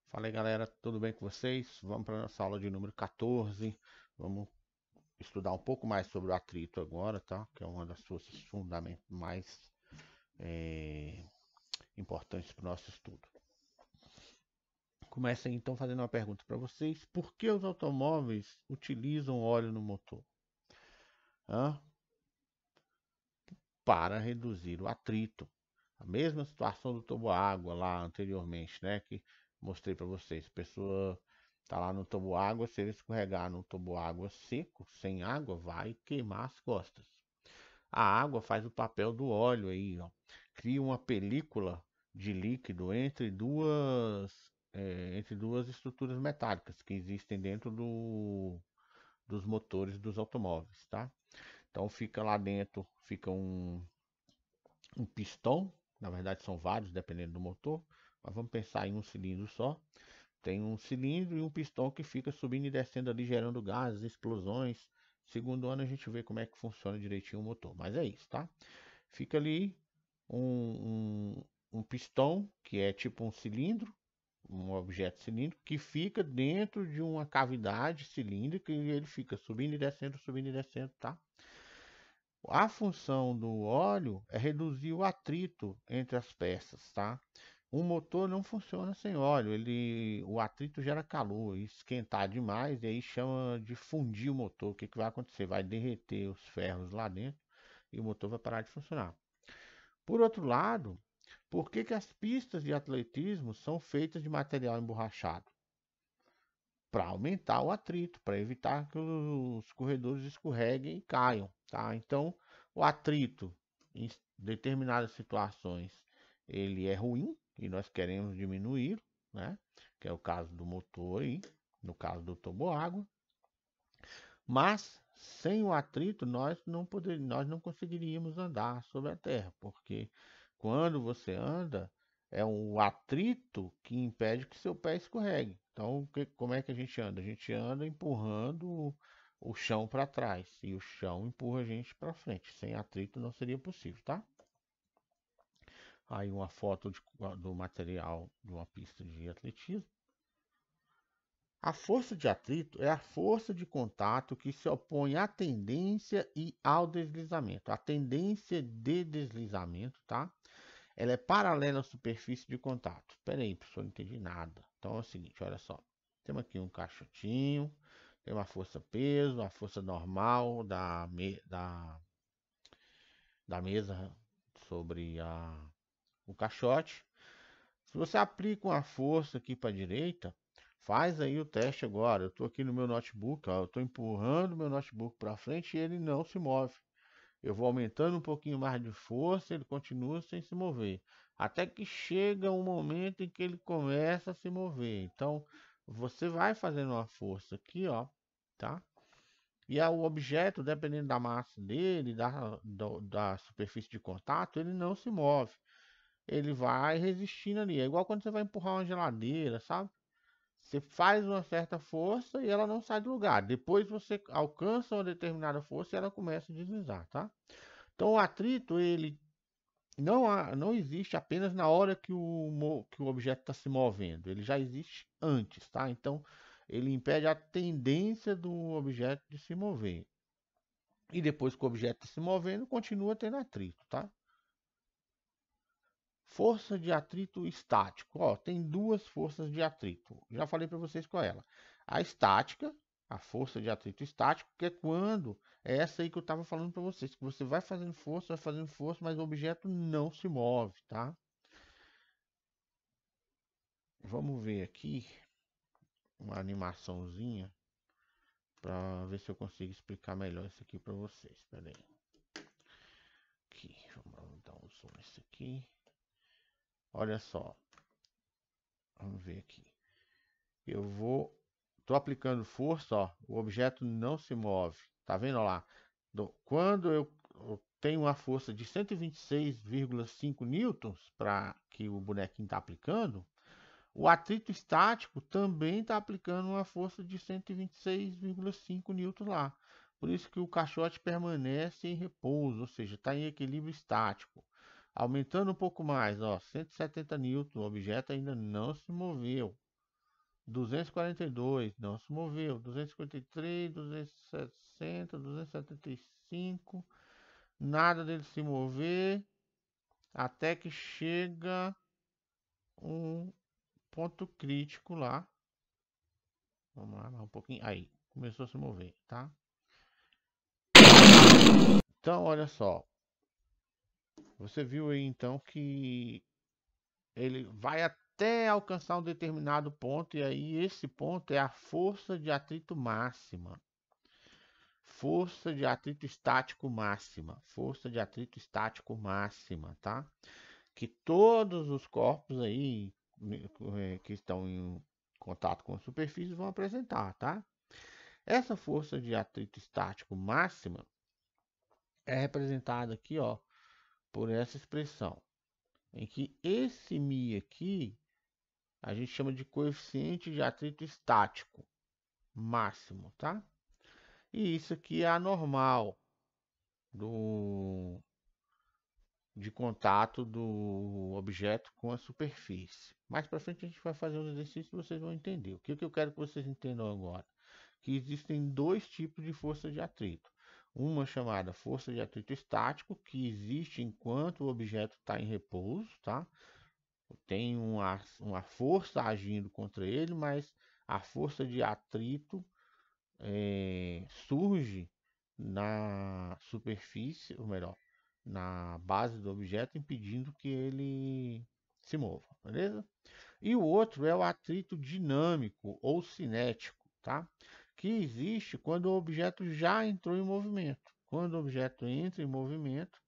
Fala aí, galera, tudo bem com vocês? Vamos para a nossa aula de número 14. Vamos estudar um pouco mais sobre o atrito agora, tá? Que é uma das forças fundamentais mais eh, importantes para o nosso estudo. Comecem então fazendo uma pergunta para vocês: por que os automóveis utilizam óleo no motor? Hã? Para reduzir o atrito. A mesma situação do toboágua lá anteriormente, né? Que mostrei para vocês. A pessoa tá lá no toboágua, se ele escorregar no toboágua seco, sem água, vai queimar as costas. A água faz o papel do óleo aí, ó. Cria uma película de líquido entre duas estruturas metálicas que existem dentro dos motores dos automóveis, tá? Então fica lá dentro, fica um pistão, na verdade são vários, dependendo do motor, mas vamos pensar em um cilindro só. Tem um cilindro e um pistão que fica subindo e descendo ali, gerando gases, explosões. Segundo ano a gente vê como é que funciona direitinho o motor, mas é isso, tá? Fica ali um pistão, que é tipo um cilindro, um objeto cilíndrico, que fica dentro de uma cavidade cilíndrica e ele fica subindo e descendo, tá? A função do óleo é reduzir o atrito entre as peças, tá? Um motor não funciona sem óleo, o atrito gera calor, e esquentar demais, e aí chama de fundir o motor. O que que vai acontecer? Vai derreter os ferros lá dentro e o motor vai parar de funcionar. Por outro lado, por que que as pistas de atletismo são feitas de material emborrachado? Para aumentar o atrito, para evitar que os corredores escorreguem e caiam, tá? Então, o atrito em determinadas situações ele é ruim e nós queremos diminuir, né? Que é o caso do motor aí, no caso do toboágua. Mas sem o atrito nós não conseguiríamos andar sobre a terra, porque quando você anda é o atrito que impede que seu pé escorregue. Então, como é que a gente anda? A gente anda empurrando o chão para trás e o chão empurra a gente para frente. Sem atrito não seria possível, tá? Aí uma foto do material de uma pista de atletismo. A força de atrito é a força de contato que se opõe à tendência e ao deslizamento. A tendência de deslizamento, tá? Ela é paralela à superfície de contato. Espera aí, professor, não entendi nada. Então é o seguinte, olha só. Temos aqui um caixotinho, tem uma força peso, a força normal da mesa sobre o caixote. Se você aplica uma força aqui para a direita, faz aí o teste agora. Eu estou aqui no meu notebook, ó, eu estou empurrando o meu notebook para frente e ele não se move. Eu vou aumentando um pouquinho mais de força, ele continua sem se mover. Até que chega um momento em que ele começa a se mover. Então, você vai fazendo uma força aqui, ó, tá? E o objeto, dependendo da massa dele, da superfície de contato, ele não se move. Ele vai resistindo ali. É igual quando você vai empurrar uma geladeira, sabe? Você faz uma certa força e ela não sai do lugar. Depois você alcança uma determinada força e ela começa a deslizar, tá? Então o atrito, ele não existe apenas na hora que o objeto está se movendo. Ele já existe antes, tá? Então ele impede a tendência do objeto de se mover. E depois que o objeto está se movendo, continua tendo atrito, tá? Força de atrito estático. Ó, tem duas forças de atrito. Já falei para vocês qual é ela. A estática, a força de atrito estático, que é quando é essa aí que eu estava falando para vocês, que você vai fazendo força, mas o objeto não se move, tá? Vamos ver aqui uma animaçãozinha para ver se eu consigo explicar melhor isso aqui para vocês. Espera aí. Aqui, vamos dar um zoom nesse aqui. Olha só. Vamos ver aqui. Tô aplicando força, ó, o objeto não se move. Tá vendo lá? Quando eu tenho uma força de 126,5 newtons para que o bonequinho está aplicando, o atrito estático também está aplicando uma força de 126,5 newtons lá. Por isso que o caixote permanece em repouso, ou seja, está em equilíbrio estático. Aumentando um pouco mais, ó, 170 newtons, o objeto ainda não se moveu. 242, não se moveu. 253, 260, 275, nada dele se mover, até que chega um ponto crítico lá. Vamos lá, mais um pouquinho. Aí, começou a se mover, tá? Então, olha só. Você viu aí então que ele vai até alcançar um determinado ponto, e aí esse ponto é a força de atrito máxima. Força de atrito estático máxima. Força de atrito estático máxima, tá? Que todos os corpos aí que estão em contato com a superfície vão apresentar, tá? Essa força de atrito estático máxima é representada aqui, ó, por essa expressão, em que esse μ aqui a gente chama de coeficiente de atrito estático máximo, tá? E isso aqui é a normal de contato do objeto com a superfície. Mais para frente a gente vai fazer um exercício e vocês vão entender. O que eu quero que vocês entendam agora? Que existem dois tipos de força de atrito. Uma chamada força de atrito estático, que existe enquanto o objeto está em repouso, tá? Tem uma força agindo contra ele, mas a força de atrito surge na superfície, ou melhor, na base do objeto, impedindo que ele se mova, beleza? E o outro é o atrito dinâmico ou cinético, tá? Que existe quando o objeto já entrou em movimento. Quando o objeto entra em movimento,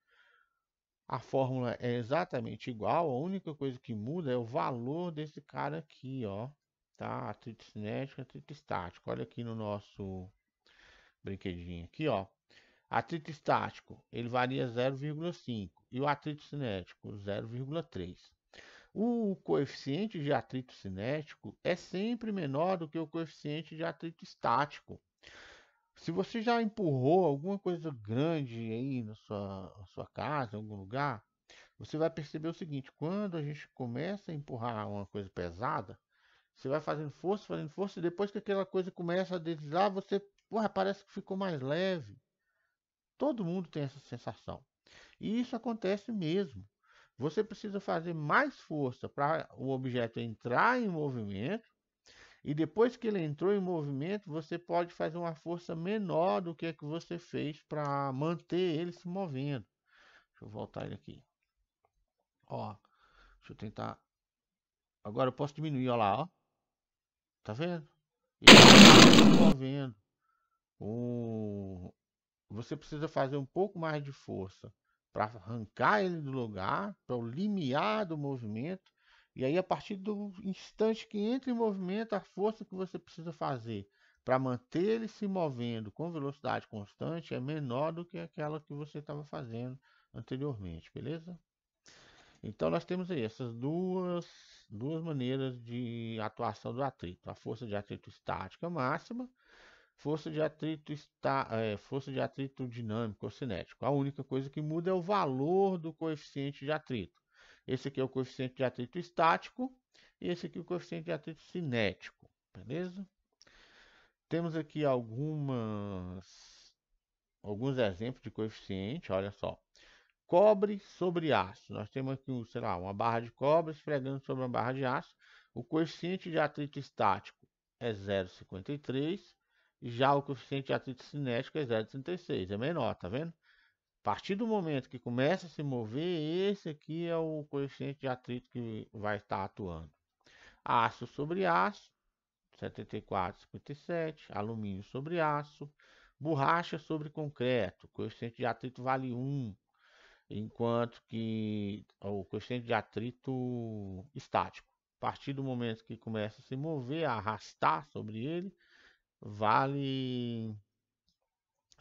a fórmula é exatamente igual, a única coisa que muda é o valor desse cara aqui, ó, tá? Atrito cinético, atrito estático. Olha aqui no nosso brinquedinho aqui, ó. Atrito estático, ele varia 0,5 e o atrito cinético 0,3. O coeficiente de atrito cinético é sempre menor do que o coeficiente de atrito estático. Se você já empurrou alguma coisa grande aí na sua casa, em algum lugar, você vai perceber o seguinte: quando a gente começa a empurrar uma coisa pesada, você vai fazendo força, e depois que aquela coisa começa a deslizar, você, porra, parece que ficou mais leve. Todo mundo tem essa sensação. E isso acontece mesmo. Você precisa fazer mais força para o objeto entrar em movimento, e depois que ele entrou em movimento, você pode fazer uma força menor do que a que você fez para manter ele se movendo. Deixa eu voltar ele aqui. Ó, deixa eu tentar. Agora eu posso diminuir, ó lá, ó. Tá vendo? Ele está se movendo. Você precisa fazer um pouco mais de força para arrancar ele do lugar, para o limiar do movimento. E aí, a partir do instante que entra em movimento, a força que você precisa fazer para manter ele se movendo com velocidade constante é menor do que aquela que você estava fazendo anteriormente, beleza? Então, nós temos aí essas duas maneiras de atuação do atrito: a força de atrito estática máxima, força de atrito dinâmico ou cinético. A única coisa que muda é o valor do coeficiente de atrito. Esse aqui é o coeficiente de atrito estático e esse aqui é o coeficiente de atrito cinético, beleza? Temos aqui alguns exemplos de coeficiente, olha só. Cobre sobre aço. Nós temos aqui, sei lá, uma barra de cobre esfregando sobre uma barra de aço. O coeficiente de atrito estático é 0,53. Já o coeficiente de atrito cinético é 0,36. É menor, tá vendo? A partir do momento que começa a se mover, esse aqui é o coeficiente de atrito que vai estar atuando. Aço sobre aço, 74,57. Alumínio sobre aço. Borracha sobre concreto. Coeficiente de atrito vale 1. Enquanto que o coeficiente de atrito estático, a partir do momento que começa a se mover, a arrastar sobre ele, vale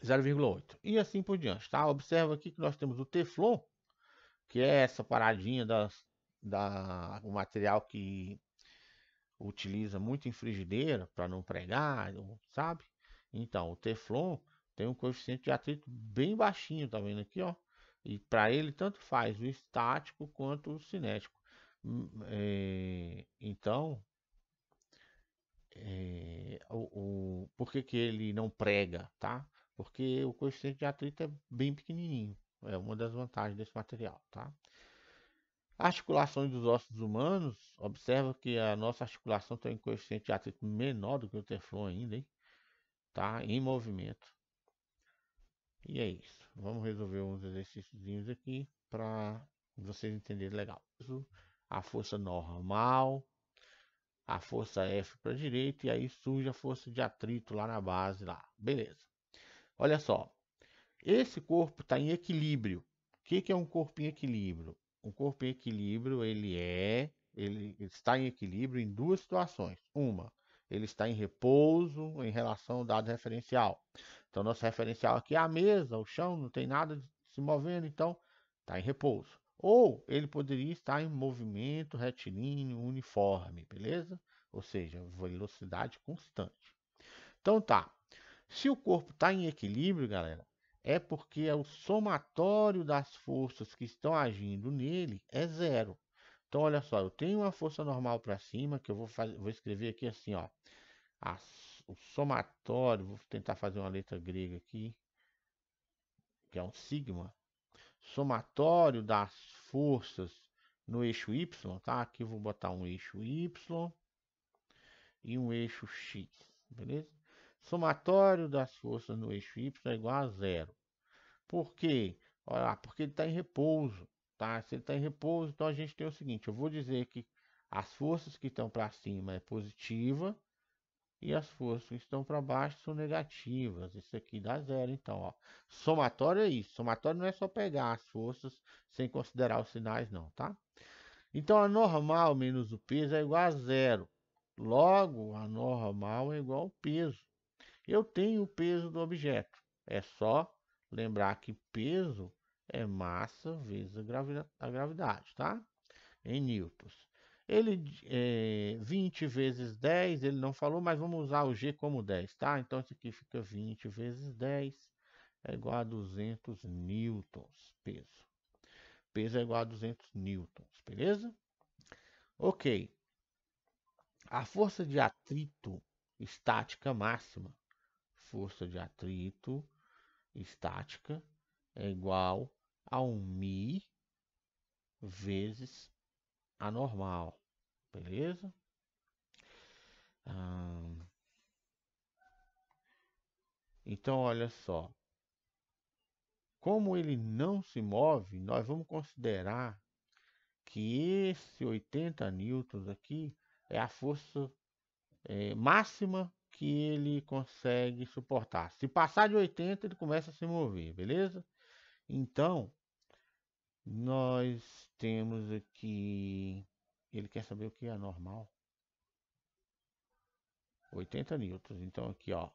0,8. E assim por diante, tá? Observa aqui que nós temos o Teflon, que é essa paradinha o material que utiliza muito em frigideira para não pregar, sabe? Então, o Teflon tem um coeficiente de atrito bem baixinho, tá vendo aqui, ó? E para ele tanto faz o estático quanto o cinético. Então, por que que ele não prega, tá? Porque o coeficiente de atrito é bem pequenininho. É uma das vantagens desse material, tá? Articulações dos ossos humanos, observa que a nossa articulação tem um coeficiente de atrito menor do que o Teflon ainda, hein? Tá? Em movimento. E é isso. Vamos resolver uns exercícios aqui para vocês entenderem legal. A força normal, a força F para a direita e aí surge a força de atrito lá na base lá. Beleza. Olha só. Esse corpo está em equilíbrio. O que que é um corpo em equilíbrio? Um corpo em equilíbrio, ele está em equilíbrio em duas situações. Uma, ele está em repouso em relação ao dado referencial. Então, nosso referencial aqui é a mesa, o chão, não tem nada se movendo, então está em repouso. Ou ele poderia estar em movimento retilíneo uniforme, beleza? Ou seja, velocidade constante. Então tá. Se o corpo está em equilíbrio, galera, é porque o somatório das forças que estão agindo nele é zero. Então, olha só, eu tenho uma força normal para cima, que eu vou escrever aqui assim, ó. O somatório, vou tentar fazer uma letra grega aqui, que é um sigma. Somatório das forças no eixo Y, tá? Aqui eu vou botar um eixo Y e um eixo X, beleza? Somatório das forças no eixo Y é igual a zero. Por quê? Olha lá, porque ele está em repouso, tá? Se ele está em repouso, então a gente tem o seguinte, eu vou dizer que as forças que estão para cima é positiva e as forças que estão para baixo são negativas. Isso aqui dá zero, então, ó. Somatório é isso. Somatório não é só pegar as forças sem considerar os sinais, não, tá? Então, a normal menos o peso é igual a zero. Logo, a normal é igual ao peso. Eu tenho o peso do objeto. É só lembrar que peso é massa vezes a gravidade, tá? Em newtons. Ele 20 vezes 10, ele não falou, mas vamos usar o G como 10, tá? Então isso aqui fica 20 vezes 10 é igual a 200 newtons peso. Peso é igual a 200 newtons, beleza? Ok. A força de atrito estática máxima. Força de atrito estática é igual a 1.000 vezes a normal, beleza? Então, olha só. Como ele não se move, nós vamos considerar que esse 80 newtons aqui é a força máxima que ele consegue suportar. Se passar de 80, ele começa a se mover, beleza? Então, nós temos aqui. Ele quer saber o que é normal. 80 newtons. Então, aqui, ó.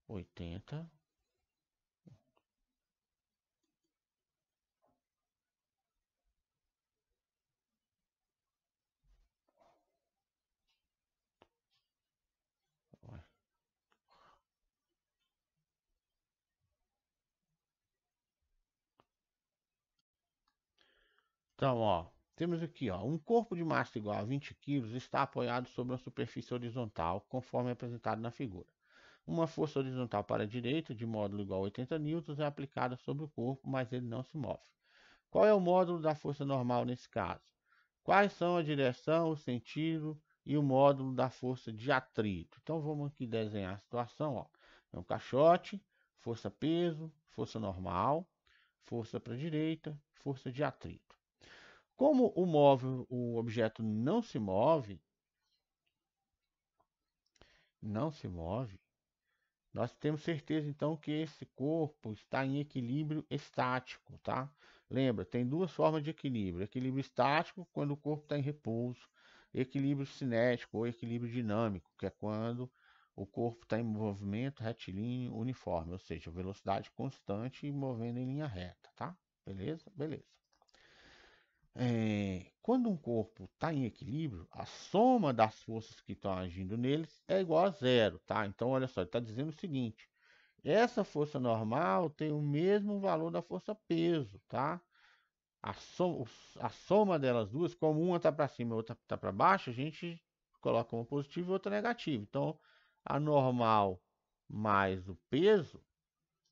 Oitenta. Então, ó. Temos aqui, ó. Um corpo de massa igual a 20 kg está apoiado sobre uma superfície horizontal, conforme apresentado na figura. Uma força horizontal para a direita, de módulo igual a 80 newtons, é aplicada sobre o corpo, mas ele não se move. Qual é o módulo da força normal nesse caso? Quais são a direção, o sentido e o módulo da força de atrito? Então vamos aqui desenhar a situação. Ó. É um caixote, força peso, força normal, força para a direita, força de atrito. Como o objeto não se move, nós temos certeza então que esse corpo está em equilíbrio estático, tá? Lembra, tem duas formas de equilíbrio: equilíbrio estático, quando o corpo está em repouso, equilíbrio cinético ou equilíbrio dinâmico, que é quando o corpo está em movimento retilíneo uniforme, ou seja, velocidade constante e movendo em linha reta, tá? Beleza? Beleza. Quando um corpo está em equilíbrio, a soma das forças que estão agindo neles é igual a zero, tá? Então, olha só, ele está dizendo o seguinte: essa força normal tem o mesmo valor da força peso, tá? A soma delas duas, como uma está para cima e a outra está para baixo, a gente coloca uma positiva e outra negativa. Então, a normal mais o peso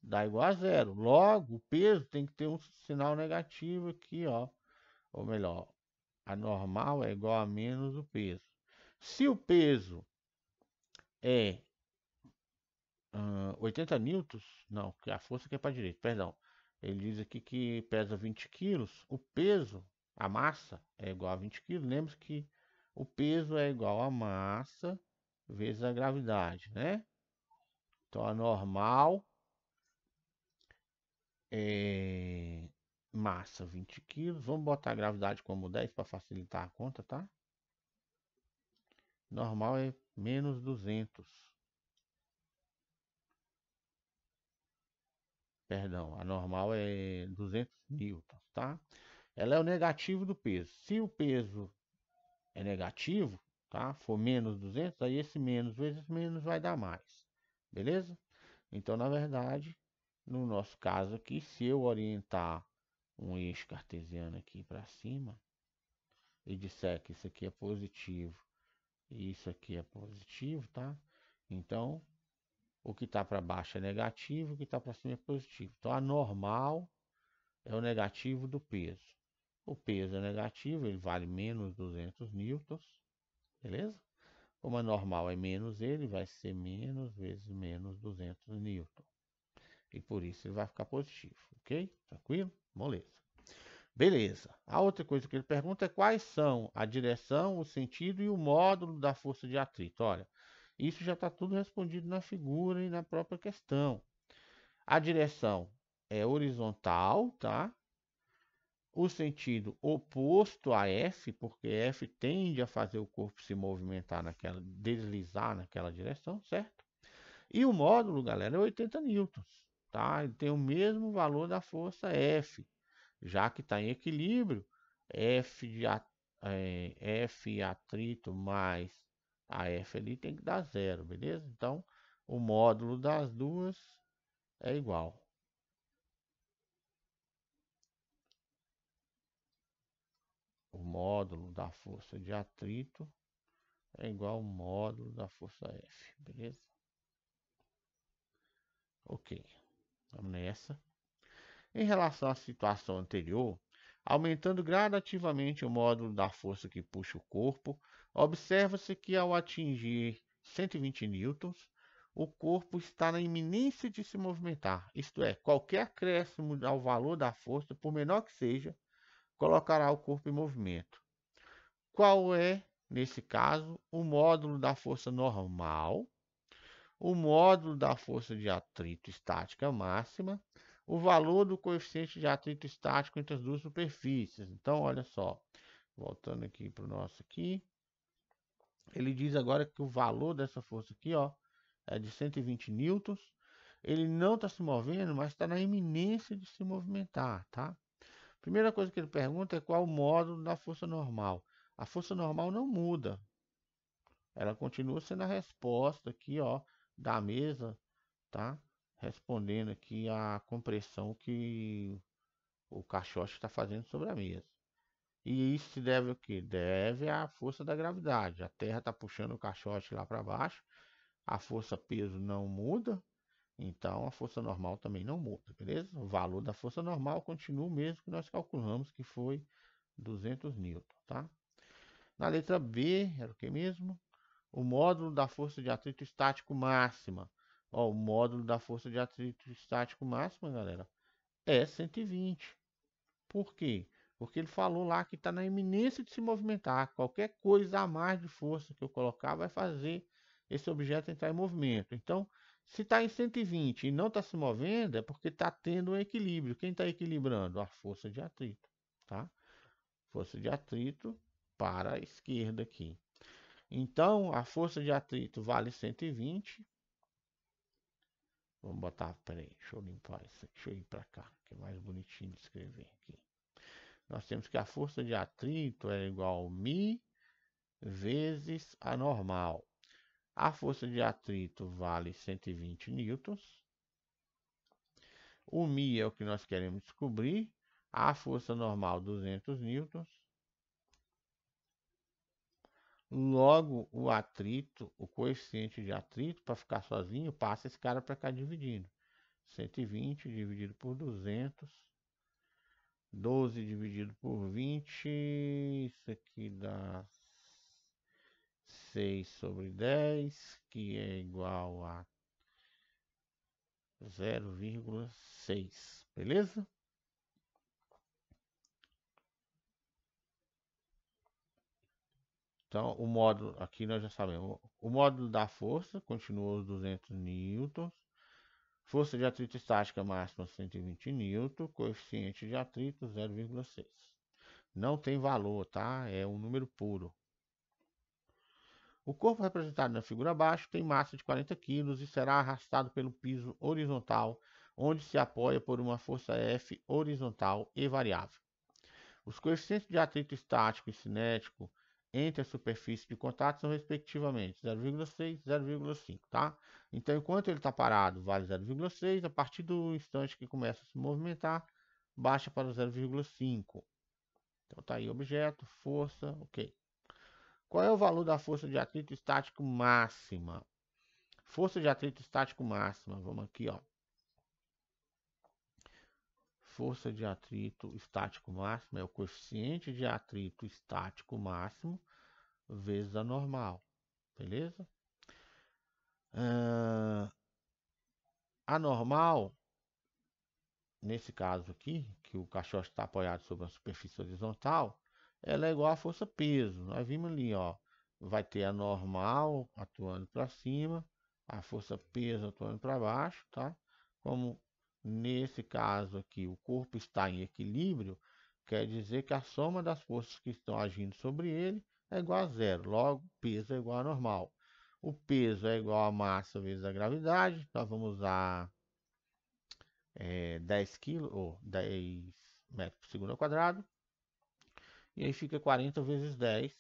dá igual a zero. Logo, o peso tem que ter um sinal negativo aqui, ó. Ou melhor, a normal é igual a menos o peso. Se o peso é 80 newtons, não, que a força aqui é para a direita, perdão. Ele diz aqui que pesa 20 quilos. O peso, a massa, é igual a 20 quilos. Lembre-se que o peso é igual a massa vezes a gravidade, né? Então, a normal é massa 20 quilos. Vamos botar a gravidade como 10 para facilitar a conta, tá? Normal é menos 200. Perdão, a normal é 200 newtons, tá? Ela é o negativo do peso. Se o peso é negativo, tá? For menos 200, aí esse menos vezes menos vai dar mais. Beleza? Então, na verdade, no nosso caso aqui, se eu orientar um eixo cartesiano aqui para cima e disser que isso aqui é positivo e isso aqui é positivo, tá? Então, o que está para baixo é negativo, o que está para cima é positivo. Então, a normal é o negativo do peso. O peso é negativo, ele vale menos 200 newtons, beleza? Como a normal é menos ele, vai ser menos vezes menos 200 newtons. E por isso ele vai ficar positivo, ok? Tranquilo? Moleza. Beleza. A outra coisa que ele pergunta é quais são a direção, o sentido e o módulo da força de atrito. Olha, isso já está tudo respondido na figura e na própria questão. A direção é horizontal, tá? O sentido oposto a F, porque F tende a fazer o corpo se movimentar naquela, deslizar naquela direção, certo? E o módulo, galera, é 80 newtons, tá? Ele tem o mesmo valor da força F, já que está em equilíbrio, F atrito mais a F ali tem que dar zero, beleza? Então, o módulo das duas é igual. O módulo da força de atrito é igual ao módulo da força F, beleza? Ok, vamos nessa. Em relação à situação anterior, aumentando gradativamente o módulo da força que puxa o corpo, observa-se que ao atingir 120 newtons, o corpo está na iminência de se movimentar, isto é, qualquer acréscimo ao valor da força, por menor que seja, colocará o corpo em movimento. Qual é, nesse caso, o módulo da força normal, o módulo da força de atrito estática máxima, o valor do coeficiente de atrito estático entre as duas superfícies. Então, olha só, voltando aqui para o nosso aqui, ele diz agora que o valor dessa força aqui, ó, é de 120 newtons. Ele não está se movendo, mas está na iminência de se movimentar, tá? Primeira coisa que ele pergunta é qual o módulo da força normal. A força normal não muda. Ela continua sendo a resposta aqui, ó, da mesa, tá? Respondendo aqui a compressão que o caixote está fazendo sobre a mesa. E isso se deve ao quê? Deve à força da gravidade. A Terra está puxando o caixote lá para baixo. A força peso não muda. Então a força normal também não muda, beleza? O valor da força normal continua o mesmo que nós calculamos, que foi 200 newton, tá? Na letra B, era o que mesmo? O módulo da força de atrito estático máxima. Ó, o módulo da força de atrito estático máxima, galera, é 120. Por quê? Porque ele falou lá que está na iminência de se movimentar. Qualquer coisa a mais de força que eu colocar vai fazer esse objeto entrar em movimento. Então, se está em 120 e não está se movendo, é porque está tendo um equilíbrio. Quem está equilibrando? A força de atrito, tá? Força de atrito para a esquerda aqui. Então, a força de atrito vale 120. Vamos botar, peraí, deixa eu limpar isso aqui, deixa eu ir para cá, que é mais bonitinho de escrever aqui. nós temos que a força de atrito é igual a μ vezes a normal. A força de atrito vale 120 newtons. O μ é o que nós queremos descobrir. A força normal, 200 newtons. Logo, o atrito, o coeficiente de atrito, para ficar sozinho, passa esse cara para cá dividindo. 120 dividido por 200. 12 dividido por 20. Isso aqui dá 6 sobre 10, que é igual a 0,6. Beleza? Então, o módulo, aqui nós já sabemos, o módulo da força continua os 200 newtons, força de atrito estática máxima 120 newtons, coeficiente de atrito 0,6. Não tem valor, tá? É um número puro. O corpo representado na figura abaixo tem massa de 40 kg e será arrastado pelo piso horizontal, onde se apoia por uma força F horizontal e variável. Os coeficientes de atrito estático e cinético entre a superfície de contato são respectivamente 0,6 e 0,5, tá? Então, enquanto ele está parado, vale 0,6. A partir do instante que começa a se movimentar, baixa para 0,5. Então, tá aí objeto, força, ok. Qual é o valor da força de atrito estático máxima? Força de atrito estático máxima, vamos aqui, ó. Força de atrito estático máximo é o coeficiente de atrito estático máximo vezes a normal, beleza? A normal, nesse caso aqui, que o caixote está apoiado sobre a superfície horizontal, ela é igual à força peso. Nós vimos ali, ó, vai ter a normal atuando para cima, a força peso atuando para baixo, tá? Como nesse caso aqui o corpo está em equilíbrio, quer dizer que a soma das forças que estão agindo sobre ele é igual a zero. Logo, peso é igual a normal. O peso é igual a massa vezes a gravidade. Nós vamos usar 10 kg ou 10 metros por segundo ao quadrado. E aí fica 40 vezes 10,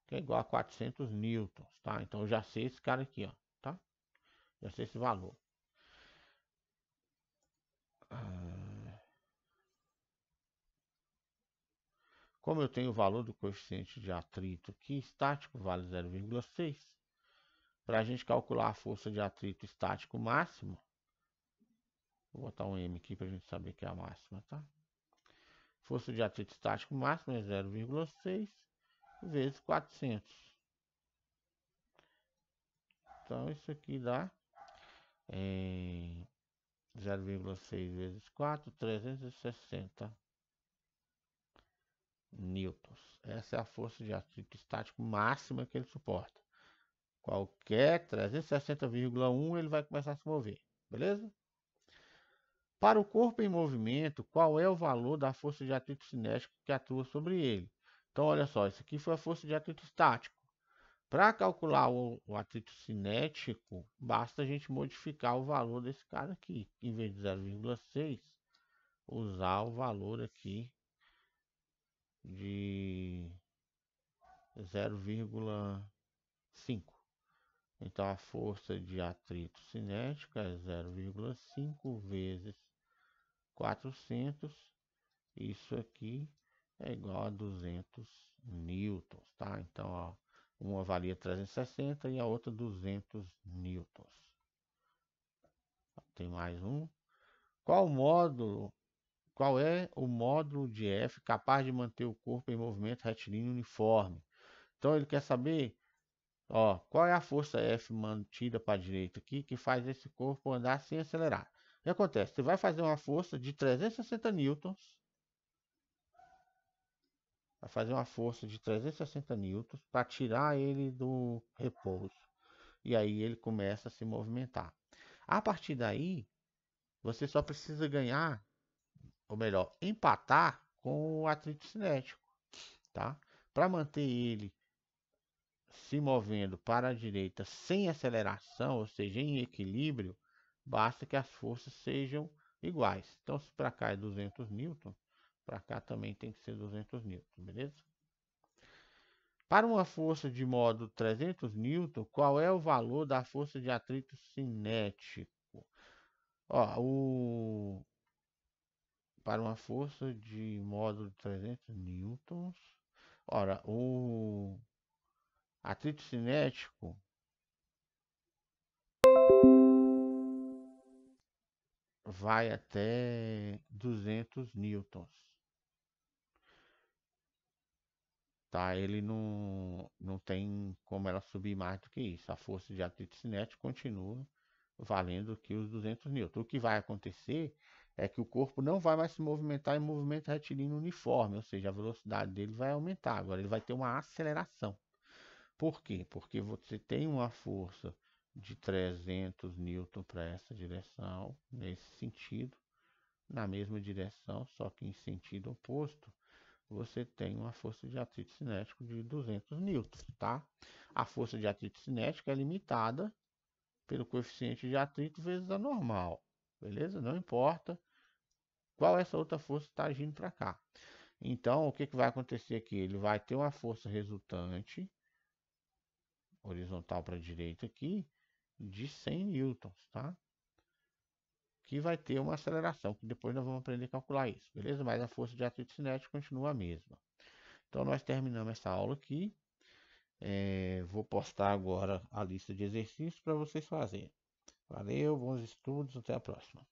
que é igual a 400 newtons, tá? Então eu já sei esse cara aqui, ó, tá? Já sei esse valor. Como eu tenho o valor do coeficiente de atrito aqui, estático vale 0,6. Para a gente calcular a força de atrito estático máximo, vou botar um M aqui para a gente saber que é a máxima, tá? Força de atrito estático máximo é 0,6 vezes 400. Então isso aqui dá 0,6 vezes 4, 360 newtons. Essa é a força de atrito estático máxima que ele suporta. Qualquer 360,1 ele vai começar a se mover, beleza? Para o corpo em movimento, qual é o valor da força de atrito cinético que atua sobre ele? Então, olha só, isso aqui foi a força de atrito estático. Para calcular o atrito cinético, basta a gente modificar o valor desse cara aqui. Em vez de 0,6, usar o valor aqui de 0,5. Então, a força de atrito cinética é 0,5 vezes 400. Isso aqui é igual a 200 newtons, tá? Então, ó, uma valia 360 e a outra 200 newtons. Tem mais um. Qual é o módulo de F capaz de manter o corpo em movimento retilíneo uniforme? Então, ele quer saber, ó, qual é a força F mantida para a direita aqui que faz esse corpo andar sem acelerar. O que acontece? Você vai fazer uma força de 360 newtons. Vai fazer uma força de 360 newtons para tirar ele do repouso. E aí ele começa a se movimentar. A partir daí, você só precisa ganhar, ou melhor, empatar com o atrito cinético, tá? Para manter ele se movendo para a direita sem aceleração, ou seja, em equilíbrio, basta que as forças sejam iguais. Então, se para cá é 200 newton, para cá também tem que ser 200 newton, beleza? Para uma força de módulo 300 newton, qual é o valor da força de atrito cinético? Ó, para uma força de módulo 300 newtons, ora, o atrito cinético vai até 200 newtons. Tá? Ele não tem como ela subir mais do que isso. A força de atrito cinético continua valendo que os 200 newtons. O que vai acontecer é que o corpo não vai mais se movimentar em movimento retilíneo uniforme, ou seja, a velocidade dele vai aumentar. Agora ele vai ter uma aceleração. Por quê? Porque você tem uma força de 300 newton para essa direção, nesse sentido, na mesma direção, só que em sentido oposto, você tem uma força de atrito cinético de 200 newtons, tá? A força de atrito cinético é limitada pelo coeficiente de atrito vezes a normal, beleza? Não importa qual essa outra força está agindo para cá. Então, o que vai acontecer aqui? Ele vai ter uma força resultante, horizontal para a direita aqui, de 100 newtons, tá? Que vai ter uma aceleração, que depois nós vamos aprender a calcular isso, beleza? Mas a força de atrito cinético continua a mesma. Então, nós terminamos essa aula aqui. Vou postar agora a lista de exercícios para vocês fazerem. Valeu, bons estudos, até a próxima.